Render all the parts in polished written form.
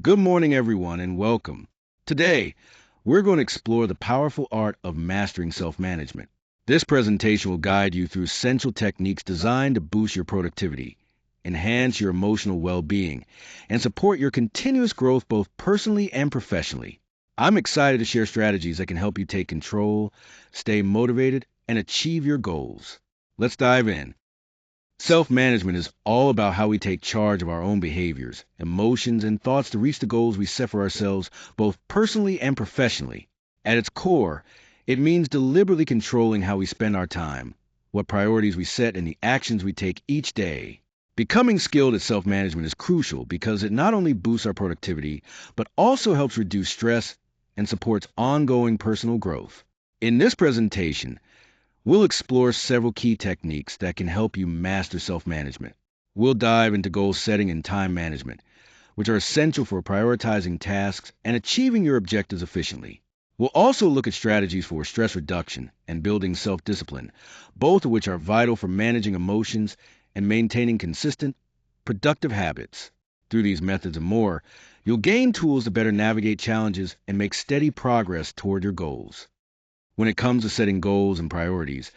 Good morning, everyone, and welcome. Today, we're going to explore the powerful art of mastering self management. This presentation will guide you through essential techniques designed to boost your productivity, enhance your emotional well being, and support your continuous growth both personally and professionally. I'm excited to share strategies that can help you take control, stay motivated, and achieve your goals. Let's dive in. Self management is all about how we take charge of our own behaviors, emotions, and thoughts to reach the goals we set for ourselves, both personally and professionally. At its core, it means deliberately controlling how we spend our time, what priorities we set, and the actions we take each day. Becoming skilled at self management is crucial because it not only boosts our productivity, but also helps reduce stress and supports ongoing personal growth. In this presentation, we'll explore several key techniques that can help you master self management. We'll dive into goal setting and time management, which are essential for prioritizing tasks and achieving your objectives efficiently. We'll also look at strategies for stress reduction and building self discipline, both of which are vital for managing emotions and maintaining consistent, productive habits. Through these methods and more, you'll gain tools to better navigate challenges and make steady progress toward your goals. When it comes to setting goals and priorities,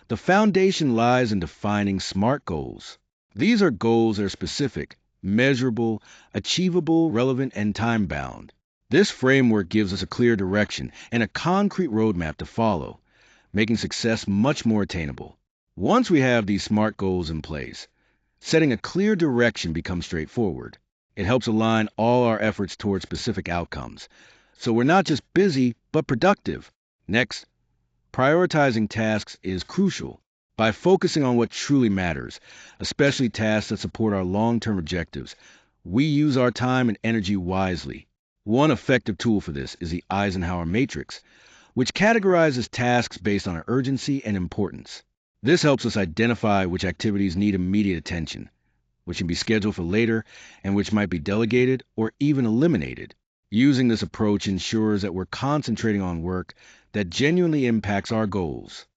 the foundation lies in defining SMART goals. These are goals that are specific, measurable, achievable, relevant, and time bound. This framework gives us a clear direction and a concrete roadmap to follow, making success much more attainable. Once we have these SMART goals in place, setting a clear direction becomes straightforward. It helps align all our efforts towards specific outcomes, so we're not just busy, but productive. Next, prioritizing tasks is crucial. By focusing on what truly matters, especially tasks that support our long-term objectives, we use our time and energy wisely. One effective tool for this is the Eisenhower Matrix, which categorizes tasks based on urgency and importance. This helps us identify which activities need immediate attention, which can be scheduled for later, and which might be delegated or even eliminated. Using this approach ensures that we're concentrating on work that genuinely impacts our goals.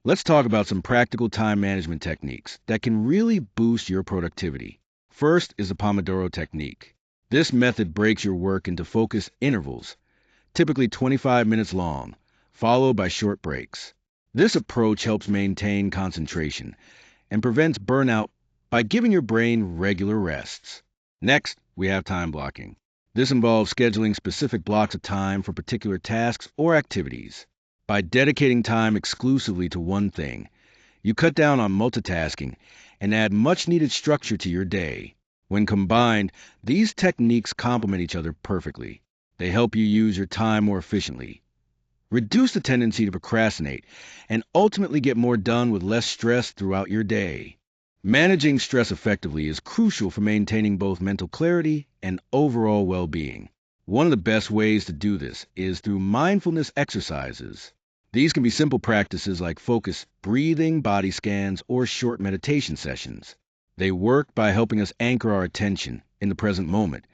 Let's talk about some practical time management techniques that can really boost your productivity. First is the Pomodoro technique. This method breaks your work into focused intervals, typically 25 minutes long, followed by short breaks. This approach helps maintain concentration and prevents burnout by giving your brain regular rests. Next, we have time blocking. This involves scheduling specific blocks of time for particular tasks or activities. By dedicating time exclusively to one thing, you cut down on multitasking and add much needed structure to your day. When combined, these techniques complement each other perfectly. They help you use your time more efficiently, reduce the tendency to procrastinate, and ultimately get more done with less stress throughout your day. Managing stress effectively is crucial for maintaining both mental clarity and overall well-being. One of the best ways to do this is through mindfulness exercises. These can be simple practices like focused breathing, body scans, or short meditation sessions. They work by helping us anchor our attention in the present moment,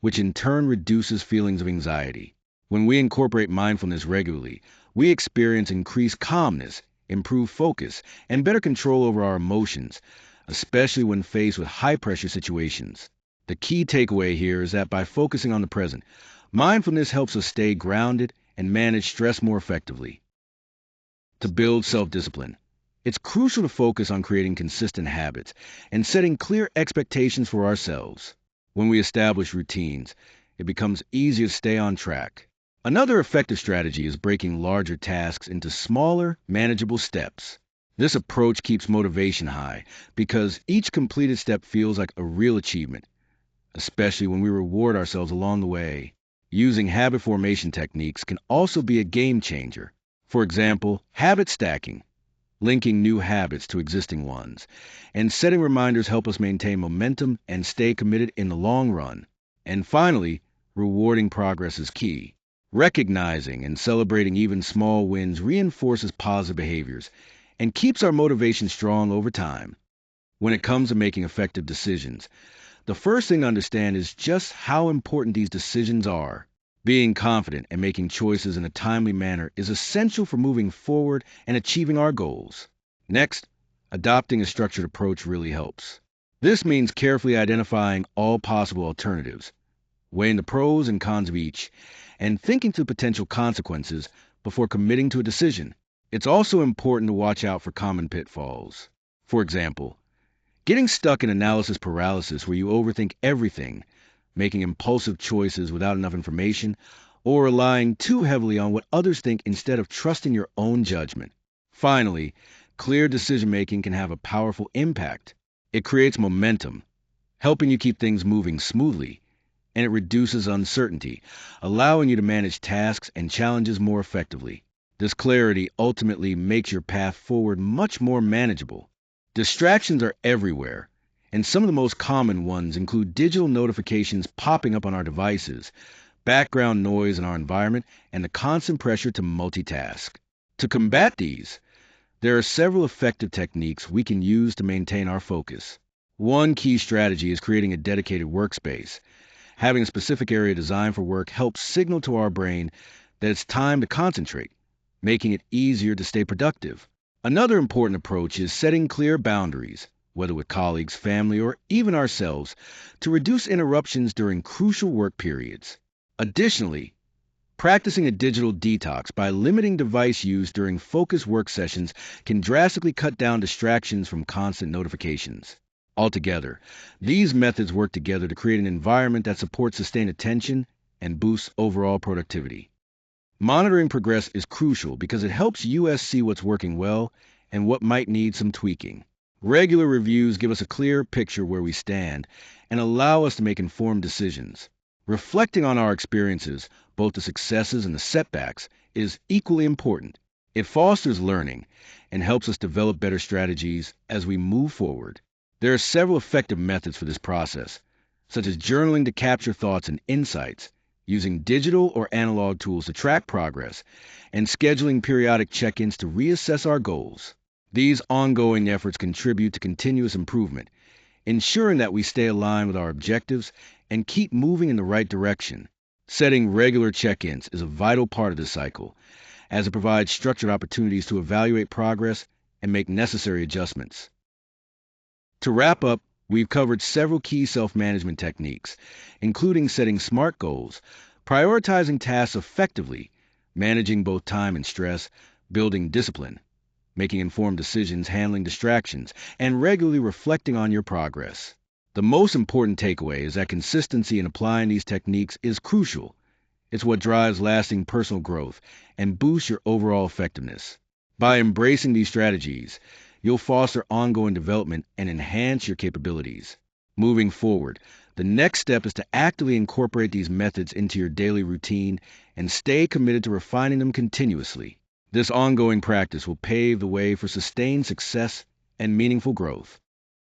which in turn reduces feelings of anxiety. When we incorporate mindfulness regularly, we experience increased calmness, improved focus, and better control over our emotions, especially when faced with high-pressure situations. The key takeaway here is that by focusing on the present, mindfulness helps us stay grounded and manage stress more effectively. To build self-discipline, it's crucial to focus on creating consistent habits and setting clear expectations for ourselves. When we establish routines, it becomes easier to stay on track. Another effective strategy is breaking larger tasks into smaller, manageable steps. This approach keeps motivation high because each completed step feels like a real achievement, especially when we reward ourselves along the way. Using habit formation techniques can also be a game changer. For example, habit stacking, linking new habits to existing ones, and setting reminders help us maintain momentum and stay committed in the long run. And finally, rewarding progress is key. Recognizing and celebrating even small wins reinforces positive behaviors and keeps our motivation strong over time. When it comes to making effective decisions, the first thing to understand is just how important these decisions are. Being confident and making choices in a timely manner is essential for moving forward and achieving our goals. Next, adopting a structured approach really helps. This means carefully identifying all possible alternatives, weighing the pros and cons of each, and thinking through potential consequences before committing to a decision. It's also important to watch out for common pitfalls. For example, getting stuck in analysis paralysis where you overthink everything, making impulsive choices without enough information, or relying too heavily on what others think instead of trusting your own judgment. Finally, clear decision making can have a powerful impact. It creates momentum, helping you keep things moving smoothly, and it reduces uncertainty, allowing you to manage tasks and challenges more effectively. This clarity ultimately makes your path forward much more manageable. Distractions are everywhere, and some of the most common ones include digital notifications popping up on our devices, background noise in our environment, and the constant pressure to multitask. To combat these, there are several effective techniques we can use to maintain our focus. One key strategy is creating a dedicated workspace. Having a specific area designed for work helps signal to our brain that it's time to concentrate, making it easier to stay productive. Another important approach is setting clear boundaries, whether with colleagues, family, or even ourselves, to reduce interruptions during crucial work periods. Additionally, practicing a digital detox by limiting device use during focused work sessions can drastically cut down distractions from constant notifications. Altogether, these methods work together to create an environment that supports sustained attention and boosts overall productivity. Monitoring progress is crucial because it helps us see what's working well and what might need some tweaking. Regular reviews give us a clear picture where we stand and allow us to make informed decisions. Reflecting on our experiences, both the successes and the setbacks, is equally important. It fosters learning and helps us develop better strategies as we move forward. There are several effective methods for this process, such as journaling to capture thoughts and insights, using digital or analog tools to track progress, and scheduling periodic check-ins to reassess our goals. These ongoing efforts contribute to continuous improvement, ensuring that we stay aligned with our objectives and keep moving in the right direction. Setting regular check-ins is a vital part of this cycle, as it provides structured opportunities to evaluate progress and make necessary adjustments. To wrap up, we've covered several key self-management techniques, including setting SMART goals, prioritizing tasks effectively, managing both time and stress, building discipline, making informed decisions, handling distractions, and regularly reflecting on your progress. The most important takeaway is that consistency in applying these techniques is crucial. It's what drives lasting personal growth and boosts your overall effectiveness. By embracing these strategies, you'll foster ongoing development and enhance your capabilities. Moving forward, the next step is to actively incorporate these methods into your daily routine and stay committed to refining them continuously. This ongoing practice will pave the way for sustained success and meaningful growth.